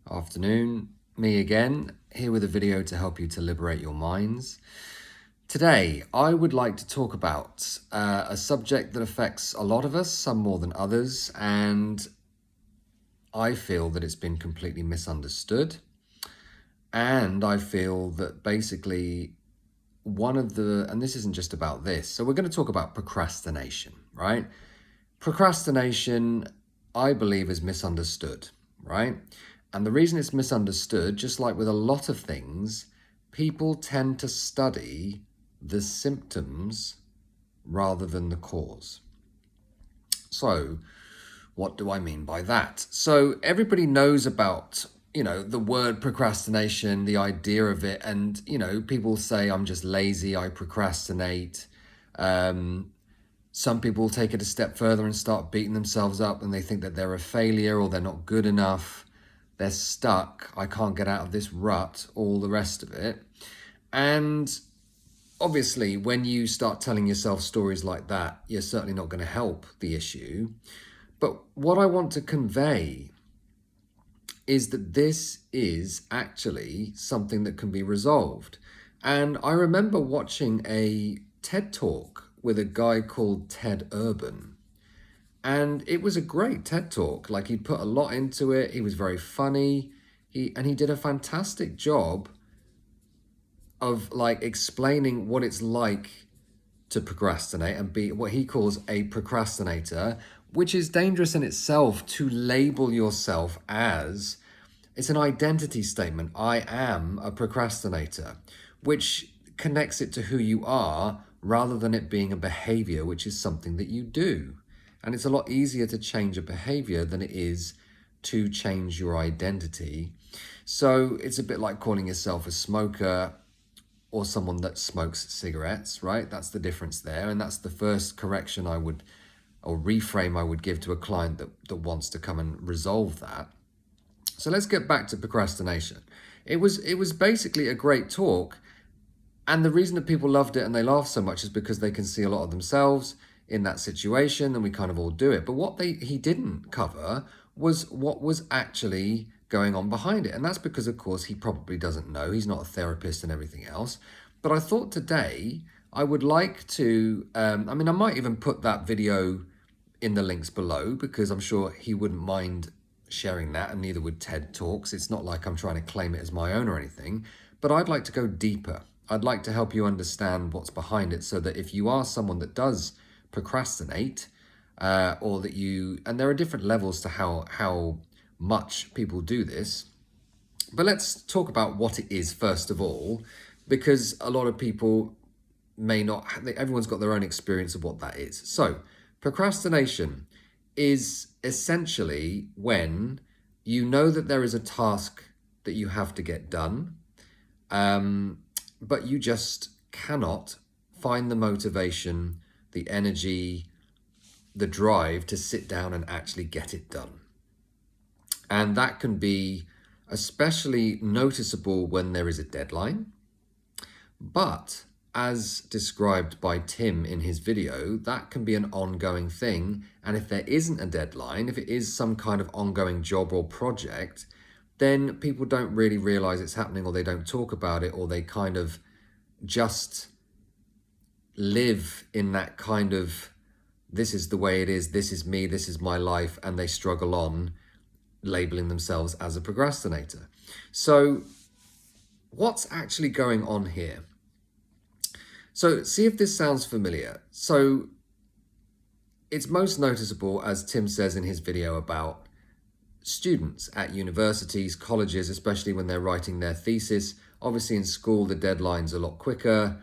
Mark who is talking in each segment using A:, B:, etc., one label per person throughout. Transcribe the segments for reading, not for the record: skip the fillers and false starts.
A: Afternoon, me again, here with a video to help you to liberate your minds. Today, I would like to talk about a subject that affects a lot of us, some more than others, and I feel that it's been completely misunderstood. And I feel that basically and this isn't just about this, so we're going to talk about procrastination, right? Procrastination, I believe, is misunderstood, right? And the reason it's misunderstood, just like with a lot of things, people tend to study the symptoms rather than the cause. So, what do I mean by that? So, everybody knows about, the word procrastination, the idea of it, and, people say, I'm just lazy, I procrastinate. Some people take it a step further and start beating themselves up and they think that they're a failure or they're not good enough. They're stuck. I can't get out of this rut, all the rest of it. And obviously, when you start telling yourself stories like that, you're certainly not going to help the issue. But what I want to convey is that this is actually something that can be resolved. And I remember watching a TED Talk with a guy called Ted Urban. And it was a great TED Talk. Like, he'd put a lot into it. He was very funny. He did a fantastic job of explaining what it's like to procrastinate and be what he calls a procrastinator, which is dangerous in itself to label yourself as. It's an identity statement. I am a procrastinator, which connects it to who you are rather than it being a behavior, which is something that you do. And it's a lot easier to change a behavior than it is to change your identity. So it's a bit like calling yourself a smoker or someone that smokes cigarettes, right? That's the difference there. And that's the first correction or reframe I would give to a client that wants to come and resolve that. So let's get back to procrastination. It was basically a great talk. And the reason that people loved it and they laughed so much is because they can see a lot of themselves in that situation, and we kind of all do it. But what he didn't cover was what was actually going on behind it. And that's because, of course, he probably doesn't know. He's not a therapist and everything else. But I thought today I would like to, I might even put that video in the links below because I'm sure he wouldn't mind sharing that, and neither would TED Talks. It's not like I'm trying to claim it as my own or anything, but I'd like to go deeper. I'd like to help you understand what's behind it so that if you are someone that does procrastinate, or that and there are different levels to how much people do this, but let's talk about what it is first of all, because a lot of people may not, everyone's got their own experience of what that is. So procrastination is essentially when you know that there is a task that you have to get done, but you just cannot find the motivation, the energy, the drive to sit down and actually get it done. And that can be especially noticeable when there is a deadline. But as described by Tim in his video, that can be an ongoing thing. And if there isn't a deadline, if it is some kind of ongoing job or project, then people don't really realize it's happening, or they don't talk about it, or they kind of just live in that kind of, this is the way it is, this is me, this is my life, and they struggle on, labeling themselves as a procrastinator. So what's actually going on here? So see if this sounds familiar. So it's most noticeable, as Tim says in his video, about students at universities, colleges, especially when they're writing their thesis. Obviously in school, the deadline's a lot quicker.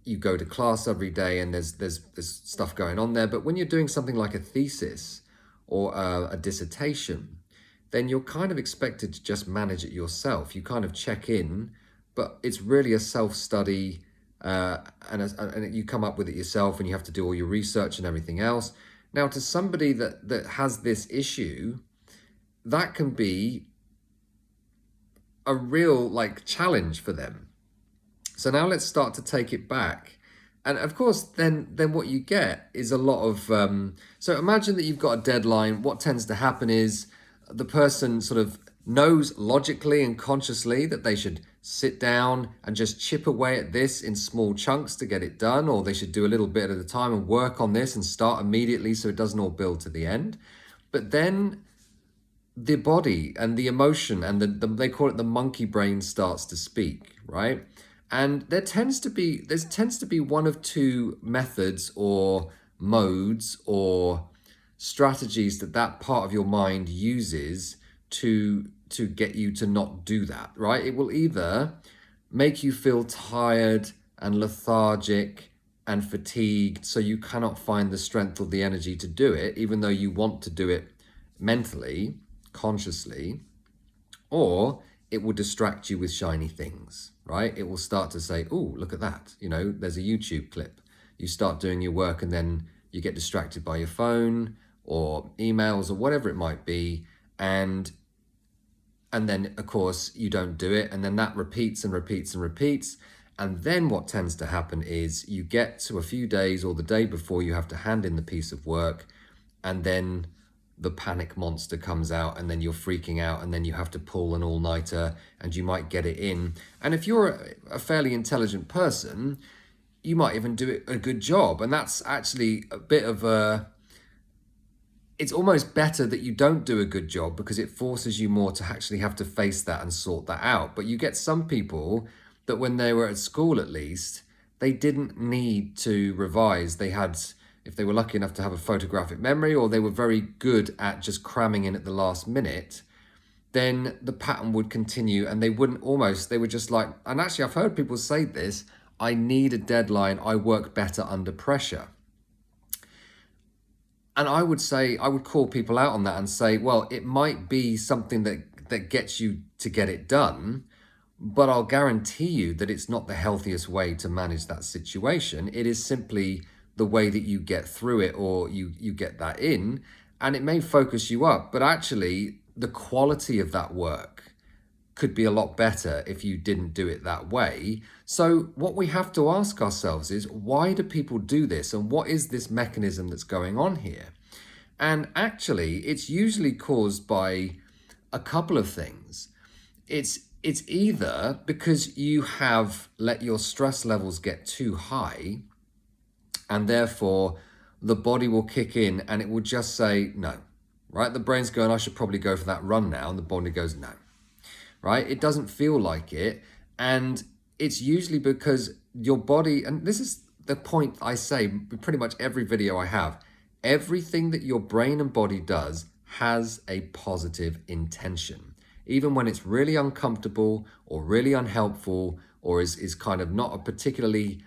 A: You go to class every day and there's stuff going on there. But when you're doing something like a thesis or a dissertation, then you're kind of expected to just manage it yourself. You kind of check in, but it's really a self-study, and you come up with it yourself, and you have to do all your research and everything else. Now, to somebody that has this issue, that can be a real challenge for them. So now let's start to take it back. And of course, then what you get is a lot of, so imagine that you've got a deadline. What tends to happen is the person sort of knows logically and consciously that they should sit down and just chip away at this in small chunks to get it done, or they should do a little bit at a time and work on this and start immediately so it doesn't all build to the end. But then the body and the emotion and they call it the monkey brain starts to speak, right? And there tends to be one of two methods or modes or strategies that part of your mind uses to get you to not do that, right? It will either make you feel tired and lethargic and fatigued, so you cannot find the strength or the energy to do it, even though you want to do it mentally, consciously, or it will distract you with shiny things, right? It will start to say, oh, look at that. There's a YouTube clip. You start doing your work and then you get distracted by your phone or emails or whatever it might be. And then, of course, you don't do it. And then that repeats and repeats and repeats. And then what tends to happen is you get to a few days or the day before you have to hand in the piece of work, and then the panic monster comes out, and then you're freaking out, and then you have to pull an all-nighter, and you might get it in. And if you're a fairly intelligent person, you might even do a good job. And that's actually a bit of it's almost better that you don't do a good job, because it forces you more to actually have to face that and sort that out. But you get some people that when they were at school, at least, they didn't need to revise. They had, if they were lucky enough to have a photographic memory, or they were very good at just cramming in at the last minute, then the pattern would continue, and they were just like, and actually I've heard people say this, I need a deadline, I work better under pressure. And I would call people out on that and say, well, it might be something that gets you to get it done, but I'll guarantee you that it's not the healthiest way to manage that situation. It is simply the way that you get through it, or you get that in, and it may focus you up, but actually the quality of that work could be a lot better if you didn't do it that way. So what we have to ask ourselves is, why do people do this, and what is this mechanism that's going on here? And actually, it's usually caused by a couple of things. It's either because you have let your stress levels get too high, and therefore the body will kick in and it will just say no, right? The brain's going, I should probably go for that run now. And the body goes, no, right? It doesn't feel like it. And it's usually because your body, and this is the point I say in pretty much every video I have, everything that your brain and body does has a positive intention. Even when it's really uncomfortable or really unhelpful, or is kind of not a particularly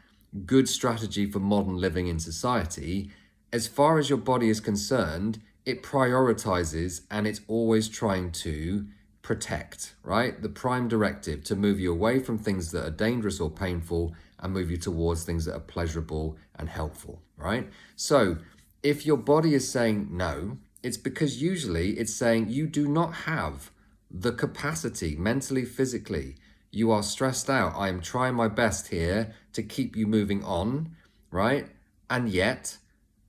A: good strategy for modern living in society, as far as your body is concerned, it prioritizes, and it's always trying to protect, right? The prime directive to move you away from things that are dangerous or painful and move you towards things that are pleasurable and helpful, right? So if your body is saying no, it's because usually it's saying you do not have the capacity mentally, physically. You are stressed out. I am trying my best here to keep you moving on, right? And yet,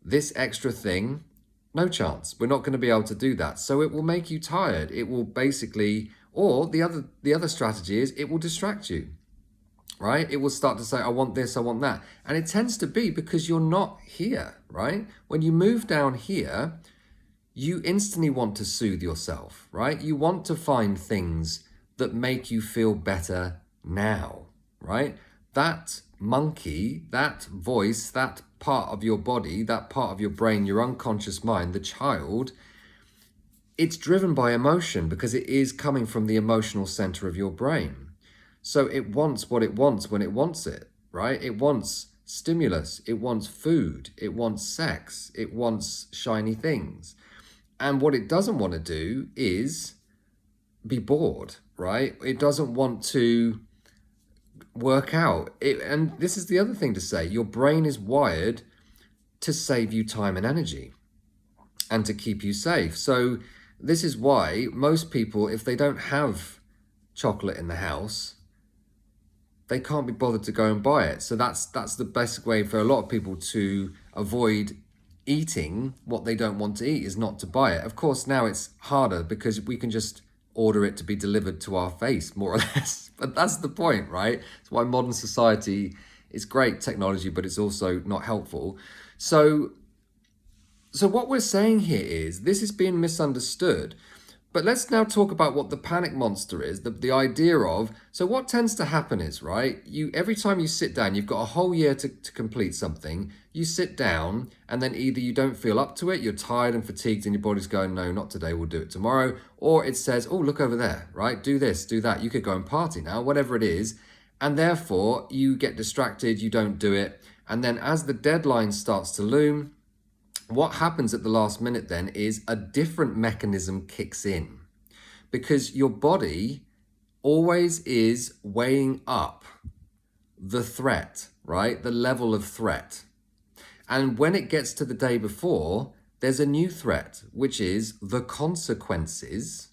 A: this extra thing, no chance. We're not going to be able to do that. So it will make you tired. It will basically, or the other strategy is it will distract you, right? It will start to say, I want this, I want that. And it tends to be because you're not here, right? When you move down here, you instantly want to soothe yourself, right? You want to find things that make you feel better now, right? That monkey, that voice, that part of your body, that part of your brain, your unconscious mind, the child, it's driven by emotion because it is coming from the emotional center of your brain. So it wants what it wants when it wants it, right? It wants stimulus, it wants food, it wants sex, it wants shiny things. And what it doesn't want to do is be bored, right? It doesn't want to work out. And this is the other thing to say. Your brain is wired to save you time and energy and to keep you safe. So this is why most people, if they don't have chocolate in the house, they can't be bothered to go and buy it. So that's the best way for a lot of people to avoid eating what they don't want to eat, is not to buy it. Of course, now it's harder because we can just order it to be delivered to our face, more or less. But that's the point, right? It's why modern society is great technology, but it's also not helpful. So what we're saying here is this is being misunderstood. But let's now talk about what the panic monster is, the idea of, so what tends to happen is, right, every time you sit down, you've got a whole year to complete something, you sit down and then either you don't feel up to it, you're tired and fatigued and your body's going, no, not today, we'll do it tomorrow, or it says, oh, look over there, right, do this, do that, you could go and party now, whatever it is, and therefore you get distracted, you don't do it, and then as the deadline starts to loom, what happens at the last minute then is a different mechanism kicks in, because your body always is weighing up the threat, right? The level of threat. And when it gets to the day before, there's a new threat, which is the consequences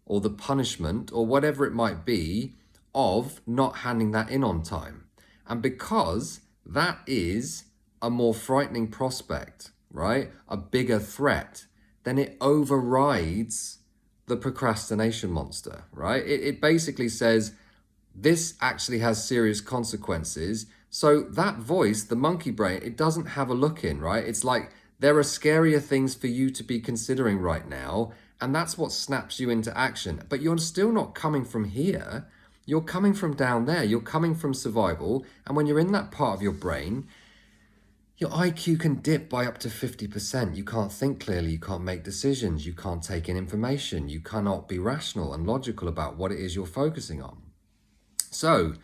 A: or the punishment or whatever it might be of not handing that in on time. And because that is a more frightening prospect, right? A bigger threat, then it overrides the procrastination monster, right? It basically says, this actually has serious consequences. So that voice, the monkey brain, it doesn't have a look in, right? It's like, there are scarier things for you to be considering right now. And that's what snaps you into action. But you're still not coming from here. You're coming from down there. You're coming from survival. And when you're in that part of your brain, your IQ can dip by up to 50%. You can't think clearly, you can't make decisions, you can't take in information, you cannot be rational and logical about what it is you're focusing on. So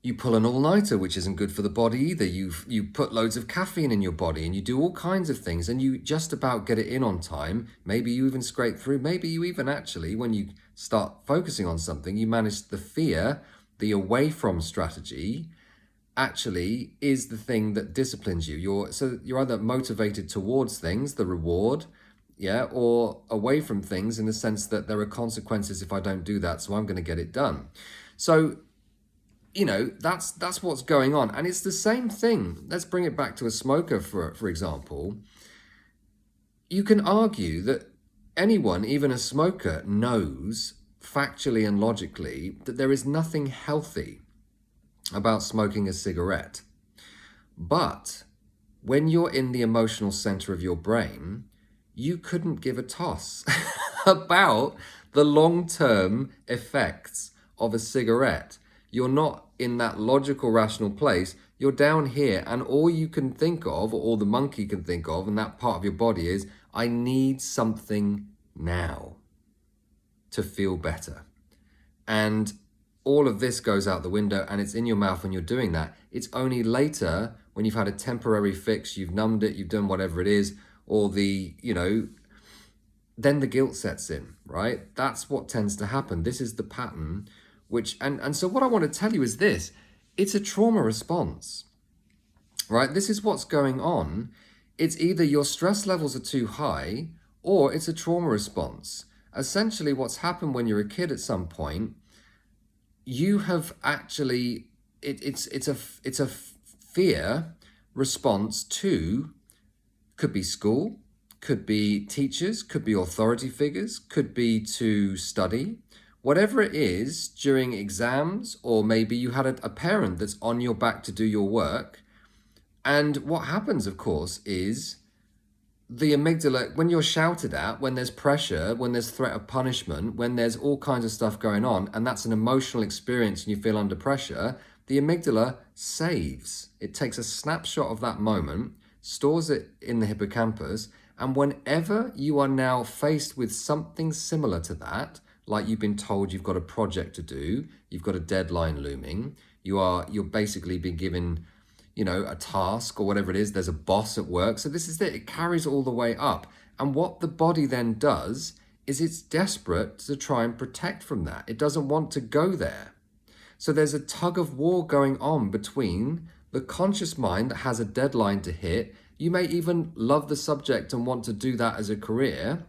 A: you pull an all-nighter, which isn't good for the body either. You put loads of caffeine in your body and you do all kinds of things and you just about get it in on time. Maybe you even scrape through. Maybe you even actually, when you start focusing on something, you manage the fear, the away from strategy, actually is the thing that disciplines you. You're either motivated towards things, the reward, or away from things in the sense that there are consequences if I don't do that, so I'm going to get it done. So, that's what's going on. And it's the same thing. Let's bring it back to a smoker, for example. You can argue that anyone, even a smoker, knows factually and logically that there is nothing healthy about smoking a cigarette. But when you're in the emotional center of your brain, you couldn't give a toss about the long-term effects of a cigarette. You're not in that logical, rational place. You're down here, and all you can think of, or all the monkey can think of, and that part of your body is, I need something now to feel better. And all of this goes out the window and it's in your mouth when you're doing that. It's only later when you've had a temporary fix, you've numbed it, you've done whatever it is, or then the guilt sets in, right? That's what tends to happen. This is the pattern, and so what I want to tell you is this, it's a trauma response, right? This is what's going on. It's either your stress levels are too high or it's a trauma response. Essentially what's happened when you're a kid at some point, you have actually, it's a fear response to, could be school, could be teachers, could be authority figures, could be to study, whatever it is during exams, or maybe you had a parent that's on your back to do your work. And what happens, of course, is the amygdala, when you're shouted at, when there's pressure, when there's threat of punishment, when there's all kinds of stuff going on, and that's an emotional experience and you feel under pressure, the amygdala saves. It takes a snapshot of that moment, stores it in the hippocampus, and whenever you are now faced with something similar to that, like you've been told you've got a project to do, you've got a deadline looming, you're basically being given a task or whatever it is, there's a boss at work. So this is it carries all the way up. And what the body then does is it's desperate to try and protect from that. It doesn't want to go there. So there's a tug of war going on between the conscious mind that has a deadline to hit. You may even love the subject and want to do that as a career.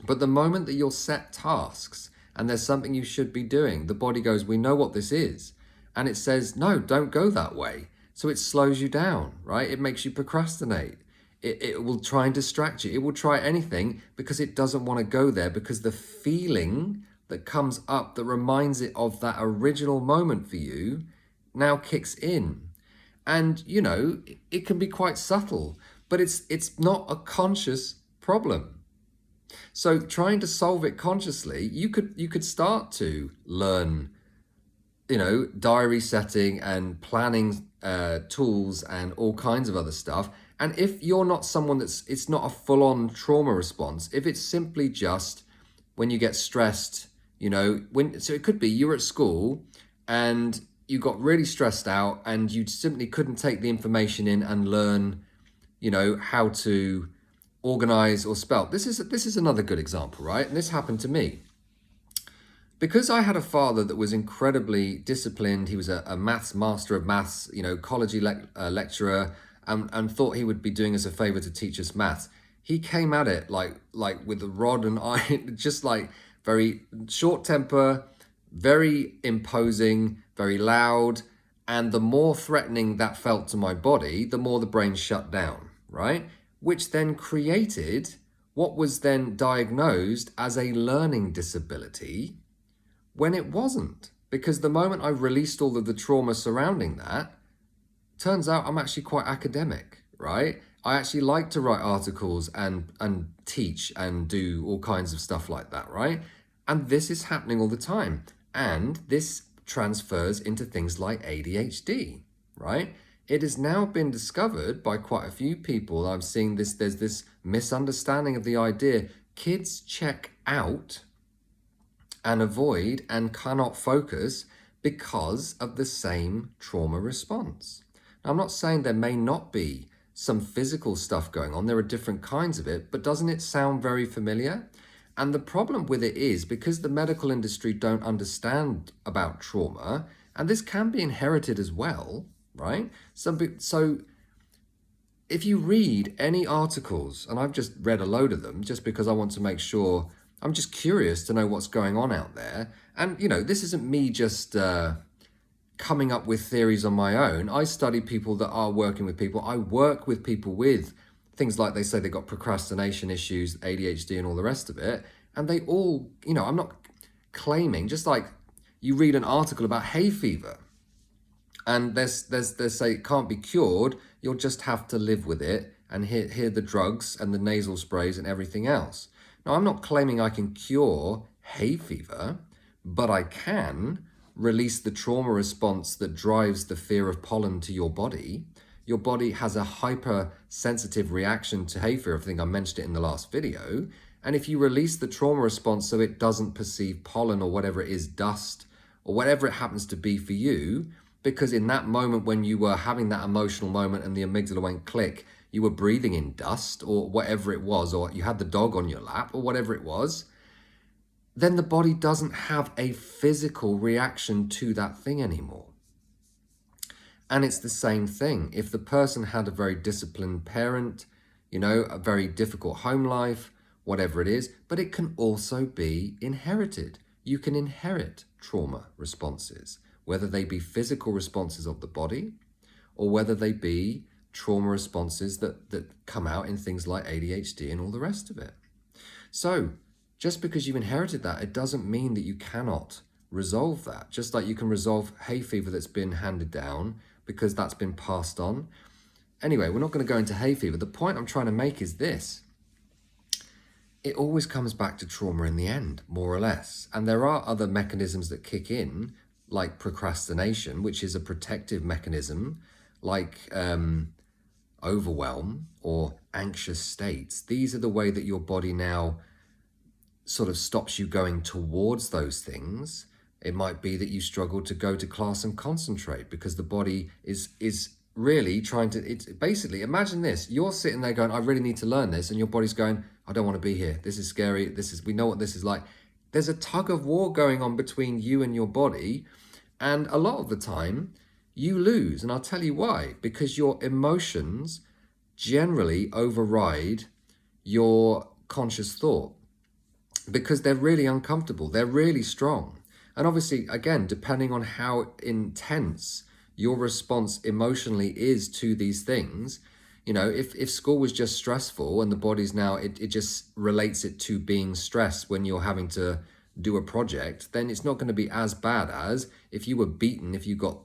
A: But the moment that you'll set tasks and there's something you should be doing, the body goes, we know what this is. And it says, no, don't go that way. So it slows you down, right? It makes you procrastinate. It will try and distract you. It will try anything because it doesn't want to go there, because the feeling that comes up that reminds it of that original moment for you now kicks in. And, you know, it can be quite subtle, but it's not a conscious problem. So trying to solve it consciously, you could start to learn, you know, diary setting and planning tools and all kinds of other stuff. And if you're not someone it's not a full-on trauma response, if it's simply just when you get stressed, you know, so it could be you were at school and you got really stressed out and you simply couldn't take the information in and learn, you know, how to organize or spell. This is another good example, right? And this happened to me. Because I had a father that was incredibly disciplined, he was a maths master of maths, you know, college lecturer, and thought he would be doing us a favor to teach us maths. He came at it like with a rod and iron, just like very short temper, very imposing, very loud. And the more threatening that felt to my body, the more the brain shut down, right? Which then created what was then diagnosed as a learning disability, when it wasn't. Because the moment I released all of the trauma surrounding that, turns out I'm actually quite academic, right? I actually like to write articles and teach and do all kinds of stuff like that, right? And this is happening all the time. And this transfers into things like ADHD, right? It has now been discovered by quite a few people. I'm seeing there's this misunderstanding of the idea kids check out and avoid and cannot focus because of the same trauma response. Now, I'm not saying there may not be some physical stuff going on. There are different kinds of it, but doesn't it sound very familiar? And the problem with it is because the medical industry don't understand about trauma, and this can be inherited as well, right? So if you read any articles, and I've just read a load of them just because I want to make sure, I'm just curious to know what's going on out there. And, you know, this isn't me just coming up with theories on my own. I study people that are working with people. I work with people with things like they say they've got procrastination issues, ADHD and all the rest of it. And they all, you know, I'm not claiming, just like you read an article about hay fever and they say it can't be cured. You'll just have to live with it and hear the drugs and the nasal sprays and everything else. Now, I'm not claiming I can cure hay fever, but I can release the trauma response that drives the fear of pollen to your body. Your body has a hypersensitive reaction to hay fever. I think I mentioned it in the last video. And if you release the trauma response so it doesn't perceive pollen or whatever it is, dust, or whatever it happens to be for you, because in that moment when you were having that emotional moment and the amygdala went click, you were breathing in dust or whatever it was, or you had the dog on your lap or whatever it was, then the body doesn't have a physical reaction to that thing anymore. And it's the same thing. If the person had a very disciplined parent, you know, a very difficult home life, whatever it is, but it can also be inherited. You can inherit trauma responses, whether they be physical responses of the body or whether they be trauma responses that come out in things like ADHD and all the rest of it. So just because you've inherited that, it doesn't mean that you cannot resolve that. Just like you can resolve hay fever that's been handed down because that's been passed on. Anyway, we're not going to go into hay fever. The point I'm trying to make is this. It always comes back to trauma in the end, more or less. And there are other mechanisms that kick in, like procrastination, which is a protective mechanism, like overwhelm or anxious states. These are the way that your body now sort of stops you going towards those things. It might be that you struggle to go to class and concentrate because the body is really trying to, it's basically, imagine this, you're sitting there going, I really need to learn this, and your body's going, I don't want to be here. This is scary. We know what this is like. There's a tug of war going on between you and your body. And a lot of the time you lose. And I'll tell you why, because your emotions generally override your conscious thought because they're really uncomfortable. They're really strong. And obviously, again, depending on how intense your response emotionally is to these things, you know, if school was just stressful and the body's now, it just relates it to being stressed when you're having to do a project, then it's not going to be as bad as if you were beaten, if you got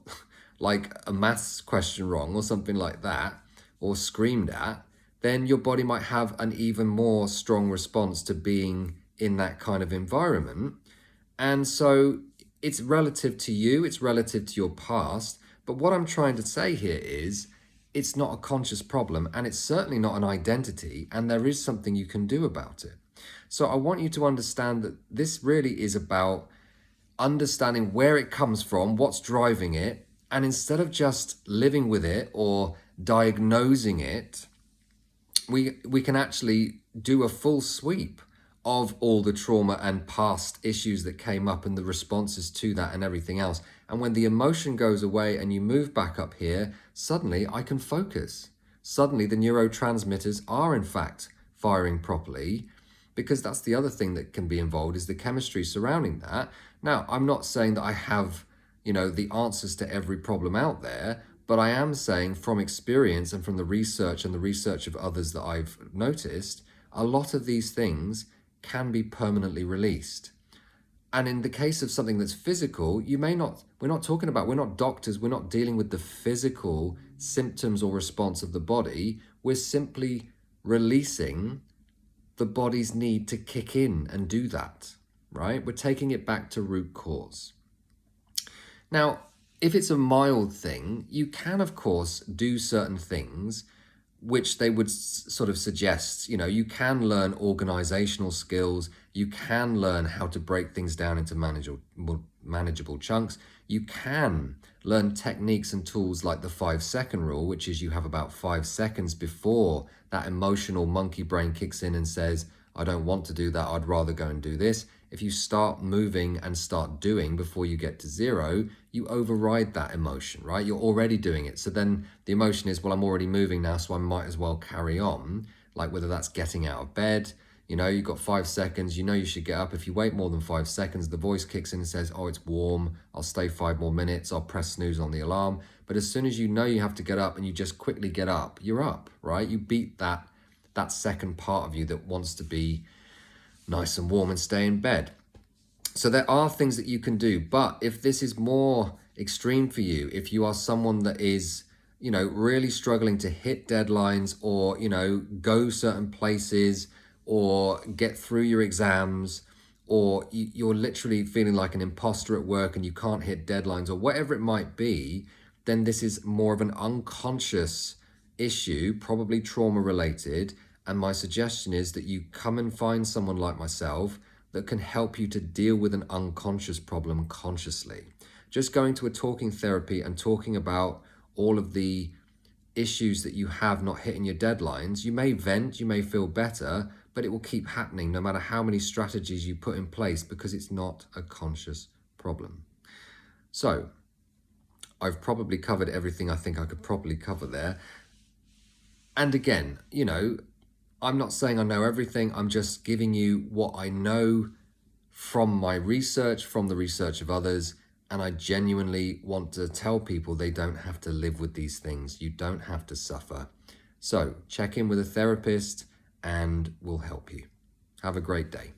A: like a maths question wrong or something like that, or screamed at, then your body might have an even more strong response to being in that kind of environment. And so it's relative to you, it's relative to your past. But what I'm trying to say here is it's not a conscious problem, and it's certainly not an identity, and there is something you can do about it. So I want you to understand that this really is about understanding where it comes from, what's driving it, and instead of just living with it or diagnosing it, we can actually do a full sweep of all the trauma and past issues that came up and the responses to that and everything else. And when the emotion goes away and you move back up here, suddenly I can focus. Suddenly the neurotransmitters are in fact firing properly, because that's the other thing that can be involved, is the chemistry surrounding that. Now, I'm not saying that I have, the answers to every problem out there, but I am saying from experience and from the research and the research of others that I've noticed, a lot of these things can be permanently released. And in the case of something that's physical, we're not doctors, we're not dealing with the physical symptoms or response of the body. We're simply releasing the body's need to kick in and do that, right? We're taking it back to root cause. Now, if it's a mild thing, you can, of course, do certain things which they would sort of suggest. You can learn organizational skills. You can learn how to break things down into manageable chunks. You can learn techniques and tools like the 5-second rule, which is you have about 5 seconds before that emotional monkey brain kicks in and says, I don't want to do that, I'd rather go and do this. If you start moving and start doing before you get to 0, you override that emotion, right? You're already doing it. So then the emotion is, well, I'm already moving now, so I might as well carry on. Like whether that's getting out of bed, you've got 5 seconds, you should get up. If you wait more than 5 seconds, the voice kicks in and says, oh, it's warm, I'll stay 5 more minutes, I'll press snooze on the alarm. But as soon as you know you have to get up and you just quickly get up, you're up, right? You beat that second part of you that wants to be nice and warm and stay in bed. So there are things that you can do, but if this is more extreme for you, if you are someone that is, really struggling to hit deadlines or, go certain places or get through your exams, or you're literally feeling like an imposter at work and you can't hit deadlines or whatever it might be, then this is more of an unconscious issue, probably trauma related. And my suggestion is that you come and find someone like myself that can help you to deal with an unconscious problem consciously. Just going to a talking therapy and talking about all of the issues that you have not hitting your deadlines, you may vent, you may feel better, but it will keep happening no matter how many strategies you put in place, because it's not a conscious problem. So I've probably covered everything I think I could probably cover there. And again, I'm not saying I know everything. I'm just giving you what I know from my research, from the research of others. And I genuinely want to tell people they don't have to live with these things. You don't have to suffer. So check in with a therapist and we'll help you. Have a great day.